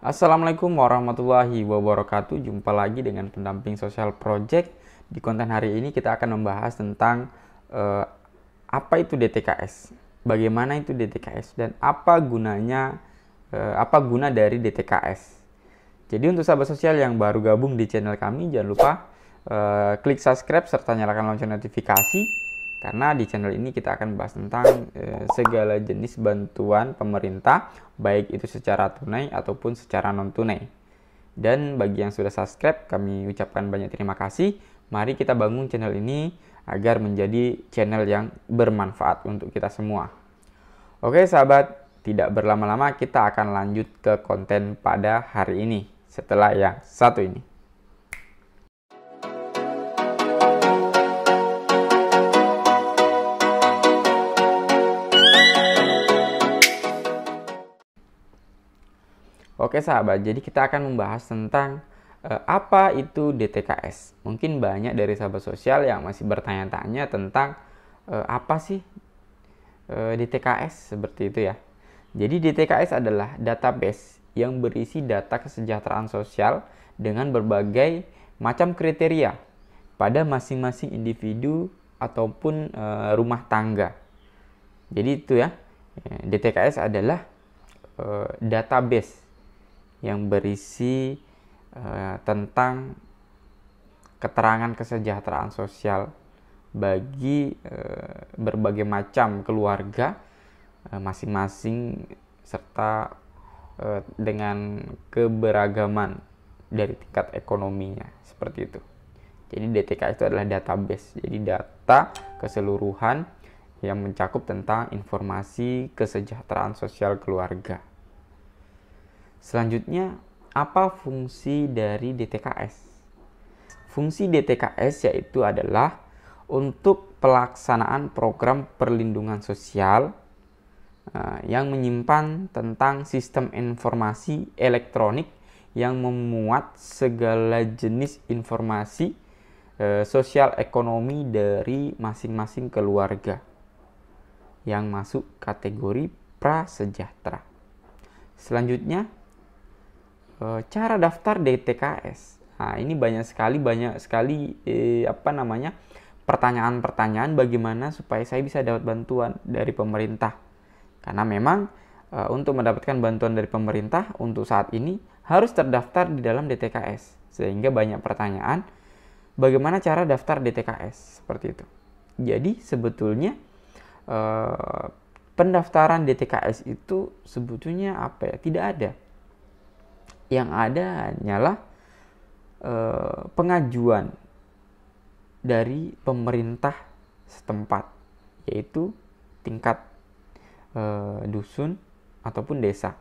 Assalamualaikum warahmatullahi wabarakatuh. Jumpa lagi dengan pendamping sosial project. Di konten hari ini kita akan membahas tentang eh, apa itu DTKS, bagaimana itu DTKS, dan apa gunanya, apa guna dari DTKS. Jadi untuk sahabat sosial yang baru gabung di channel kami, jangan lupa klik subscribe serta nyalakan lonceng notifikasi. Karena di channel ini kita akan membahas tentang segala jenis bantuan pemerintah, baik itu secara tunai ataupun secara non-tunai. Dan bagi yang sudah subscribe, kami ucapkan banyak terima kasih. Mari kita bangun channel ini agar menjadi channel yang bermanfaat untuk kita semua. Oke sahabat, tidak berlama-lama kita akan lanjut ke konten pada hari ini setelah yang satu ini. Oke sahabat, jadi kita akan membahas tentang apa itu DTKS. Mungkin banyak dari sahabat sosial yang masih bertanya-tanya tentang apa sih DTKS seperti itu ya. Jadi DTKS adalah database yang berisi data kesejahteraan sosial dengan berbagai macam kriteria pada masing-masing individu ataupun rumah tangga. Jadi itu ya, DTKS adalah database yang berisi tentang keterangan kesejahteraan sosial bagi berbagai macam keluarga masing-masing serta dengan keberagaman dari tingkat ekonominya seperti itu. Jadi DTKS itu adalah database, jadi data keseluruhan yang mencakup tentang informasi kesejahteraan sosial keluarga. Selanjutnya, apa fungsi dari DTKS? Fungsi DTKS yaitu adalah untuk pelaksanaan program perlindungan sosial yang menyimpan tentang sistem informasi elektronik yang memuat segala jenis informasi sosial ekonomi dari masing-masing keluarga yang masuk kategori prasejahtera. Selanjutnya, cara daftar DTKS. Nah, ini banyak sekali pertanyaan-pertanyaan bagaimana supaya saya bisa dapat bantuan dari pemerintah. Karena memang untuk mendapatkan bantuan dari pemerintah untuk saat ini harus terdaftar di dalam DTKS. Sehingga banyak pertanyaan bagaimana cara daftar DTKS seperti itu. Jadi sebetulnya pendaftaran DTKS itu sebetulnya apa ya? Tidak ada. Yang ada hanyalah pengajuan dari pemerintah setempat, yaitu tingkat dusun ataupun desa.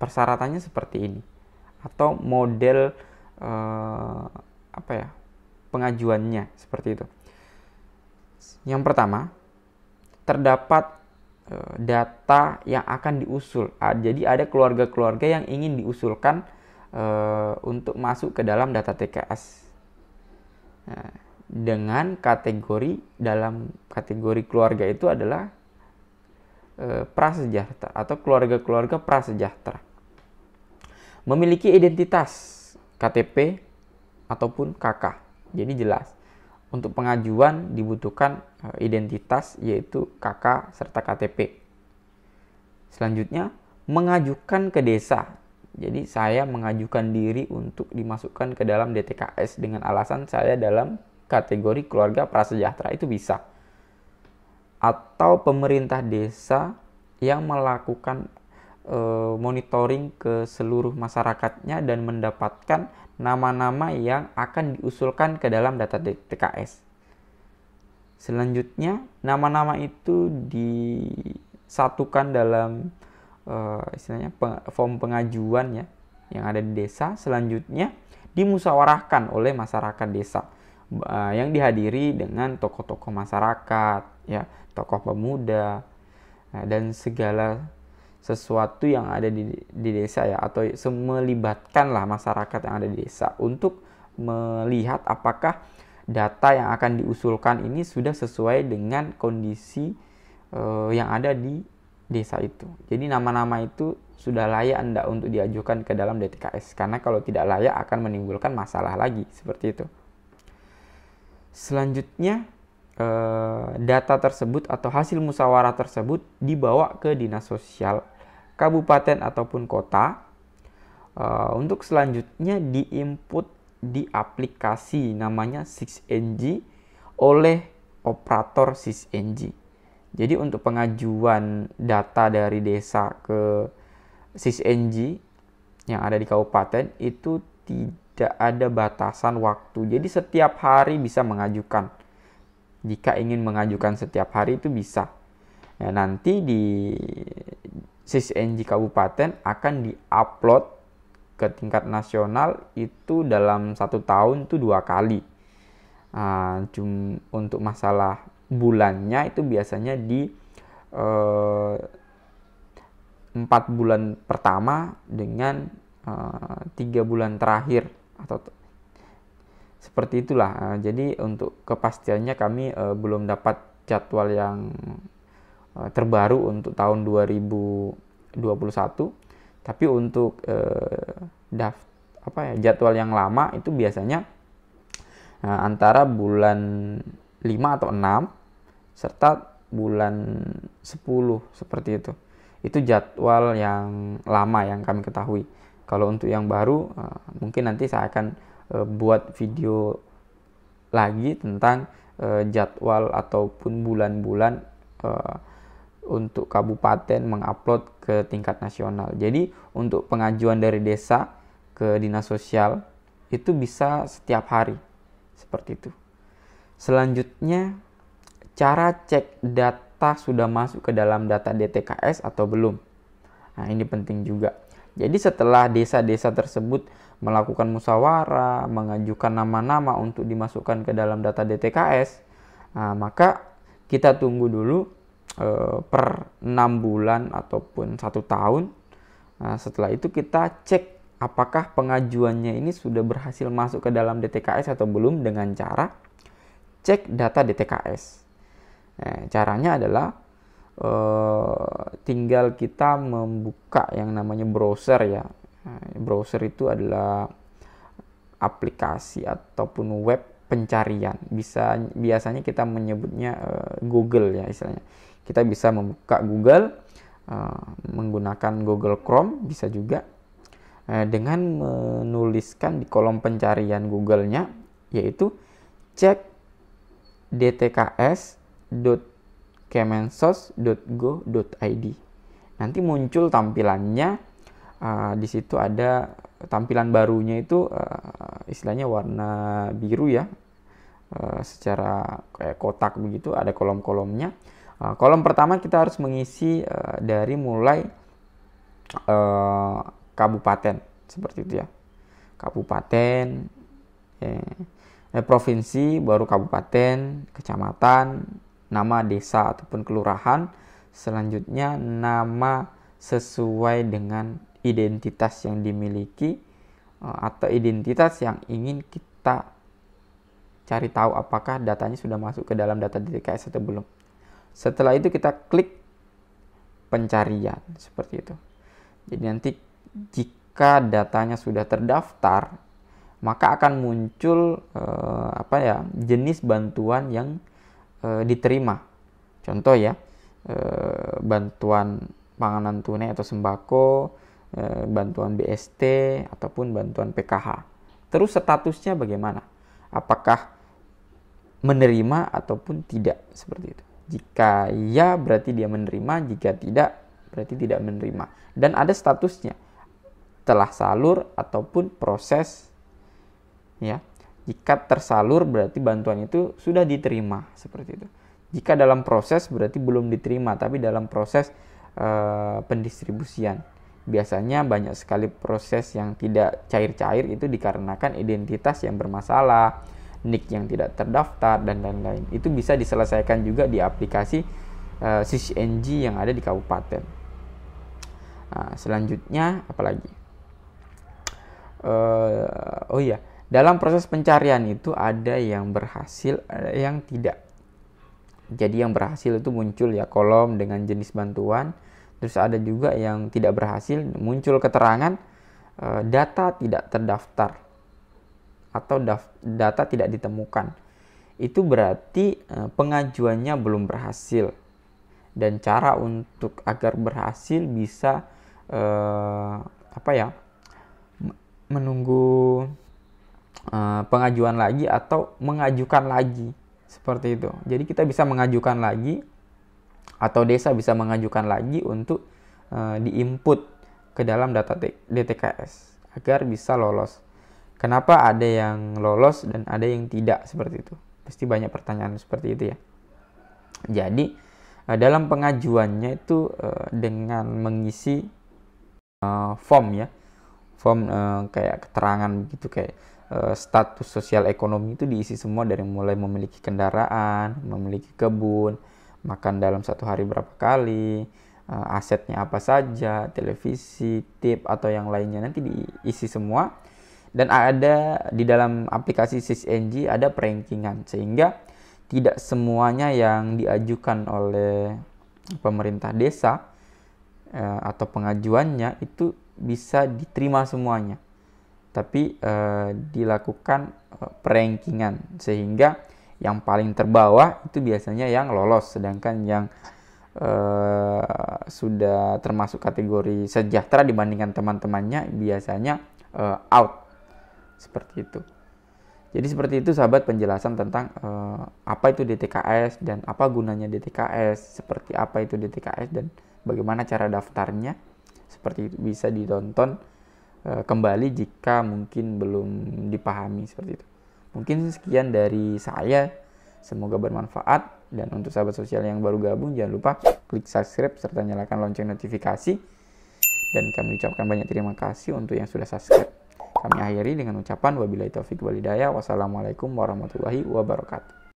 Persyaratannya seperti ini, atau model pengajuannya seperti itu. Yang pertama, terdapat data yang akan diusul. Jadi ada keluarga-keluarga yang ingin diusulkan untuk masuk ke dalam data TKS dengan dalam kategori keluarga itu adalah prasejahtera atau keluarga-keluarga prasejahtera, memiliki identitas KTP ataupun KK. Jadi jelas untuk pengajuan dibutuhkan identitas yaitu KK serta KTP. Selanjutnya, mengajukan ke desa. Jadi saya mengajukan diri untuk dimasukkan ke dalam DTKS dengan alasan saya dalam kategori keluarga prasejahtera, itu bisa. Atau pemerintah desa yang melakukan monitoring ke seluruh masyarakatnya dan mendapatkan nama-nama yang akan diusulkan ke dalam data DTKS. Selanjutnya, nama-nama itu disatukan dalam form pengajuan ya yang ada di desa. Selanjutnya dimusyawarahkan oleh masyarakat desa yang dihadiri dengan tokoh-tokoh masyarakat ya, tokoh pemuda dan segala sesuatu yang ada di desa ya, atau melibatkanlah masyarakat yang ada di desa untuk melihat apakah data yang akan diusulkan ini sudah sesuai dengan kondisi yang ada di desa itu. Jadi nama-nama itu sudah layak Anda untuk diajukan ke dalam DTKS. Karena kalau tidak layak akan menimbulkan masalah lagi, seperti itu. Selanjutnya, data tersebut atau hasil musyawarah tersebut dibawa ke dinas sosial kabupaten ataupun kota. Untuk selanjutnya diinput di aplikasi namanya SISNG oleh operator SISNG. Jadi untuk pengajuan data dari desa ke SISNG yang ada di kabupaten itu tidak ada batasan waktu. Jadi setiap hari bisa mengajukan. Jika ingin mengajukan setiap hari itu bisa. Ya, nanti di SISNG kabupaten akan diupload ke tingkat nasional itu dalam 1 tahun itu 2 kali. Untuk masalah bulannya itu biasanya di 4 bulan pertama dengan 3 bulan terakhir atau seperti itulah. Jadi untuk kepastiannya kami belum dapat jadwal yang terbaru untuk tahun 2021. Tapi untuk jadwal yang lama itu biasanya antara bulan 5 atau 6 serta bulan 10 seperti itu. Itu jadwal yang lama yang kami ketahui. Kalau untuk yang baru mungkin nanti saya akan buat video lagi tentang jadwal ataupun bulan-bulan untuk kabupaten mengupload ke tingkat nasional. Jadi untuk pengajuan dari desa ke dinas sosial itu bisa setiap hari seperti itu. Selanjutnya, cara cek data sudah masuk ke dalam data DTKS atau belum. Nah, ini penting juga. Jadi setelah desa-desa tersebut melakukan musyawarah, mengajukan nama-nama untuk dimasukkan ke dalam data DTKS, maka kita tunggu dulu per 6 bulan ataupun 1 tahun. Setelah itu kita cek apakah pengajuannya ini sudah berhasil masuk ke dalam DTKS atau belum dengan cara cek data DTKS. Caranya adalah tinggal kita membuka yang namanya browser ya. Browser itu adalah aplikasi ataupun web pencarian. Biasanya kita menyebutnya Google ya istilahnya. Kita bisa membuka Google menggunakan Google Chrome bisa juga dengan menuliskan di kolom pencarian Google-nya yaitu cek dtks.kemensos.go.id. Nanti muncul tampilannya. Di situ ada tampilan barunya itu istilahnya warna biru ya, secara kayak kotak begitu, ada kolom-kolomnya. Kolom pertama kita harus mengisi dari mulai kabupaten seperti itu ya, kabupaten, provinsi, baru kabupaten, kecamatan, nama desa ataupun kelurahan, selanjutnya nama sesuai dengan identitas yang dimiliki atau identitas yang ingin kita cari tahu apakah datanya sudah masuk ke dalam data DTKS atau belum. Setelah itu kita klik pencarian seperti itu. Jadi nanti jika datanya sudah terdaftar, maka akan muncul jenis bantuan yang diterima. Contoh ya, bantuan panganan tunai atau sembako, bantuan BST ataupun bantuan PKH. Terus statusnya bagaimana? Apakah menerima ataupun tidak seperti itu. Jika ya berarti dia menerima, jika tidak berarti tidak menerima. Dan ada statusnya, telah salur ataupun proses ya. Jika tersalur berarti bantuan itu sudah diterima seperti itu. Jika dalam proses berarti belum diterima tapi dalam proses pendistribusian. Biasanya banyak sekali proses yang tidak cair-cair itu dikarenakan identitas yang bermasalah, NIK yang tidak terdaftar dan lain-lain. Itu bisa diselesaikan juga di aplikasi SISNG yang ada di kabupaten. Selanjutnya apalagi? Dalam proses pencarian itu ada yang berhasil, ada yang tidak. Jadi yang berhasil itu muncul ya kolom dengan jenis bantuan, Terus ada juga yang tidak berhasil, muncul keterangan data tidak terdaftar atau data tidak ditemukan. Itu berarti pengajuannya belum berhasil. Dan cara untuk agar berhasil bisa menunggu pengajuan lagi atau mengajukan lagi, seperti itu. Jadi kita bisa mengajukan lagi atau desa bisa mengajukan lagi untuk diinput ke dalam data DTKS agar bisa lolos. Kenapa ada yang lolos dan ada yang tidak, seperti itu? Pasti banyak pertanyaan seperti itu ya. Jadi dalam pengajuannya itu dengan mengisi form ya, form kayak keterangan gitu, kayak status sosial ekonomi itu diisi semua, dari mulai memiliki kendaraan, memiliki kebun, makan dalam satu hari berapa kali, asetnya apa saja, televisi, tip atau yang lainnya, nanti diisi semua. Dan ada di dalam aplikasi SysNG ada perankingan, sehingga tidak semuanya yang diajukan oleh pemerintah desa atau pengajuannya itu bisa diterima semuanya, tapi dilakukan perankingan, sehingga yang paling terbawah itu biasanya yang lolos, sedangkan yang sudah termasuk kategori sejahtera dibandingkan teman-temannya biasanya out, seperti itu. Jadi seperti itu sahabat, penjelasan tentang apa itu DTKS dan apa gunanya DTKS, seperti apa itu DTKS dan bagaimana cara daftarnya. Seperti itu, bisa ditonton kembali jika mungkin belum dipahami, seperti itu. Mungkin sekian dari saya, semoga bermanfaat. Dan untuk sahabat sosial yang baru gabung, jangan lupa klik subscribe serta nyalakan lonceng notifikasi. Dan kami ucapkan banyak terima kasih untuk yang sudah subscribe. Kami akhiri dengan ucapan wabillahi taufik wal hidayah. Wassalamualaikum warahmatullahi wabarakatuh.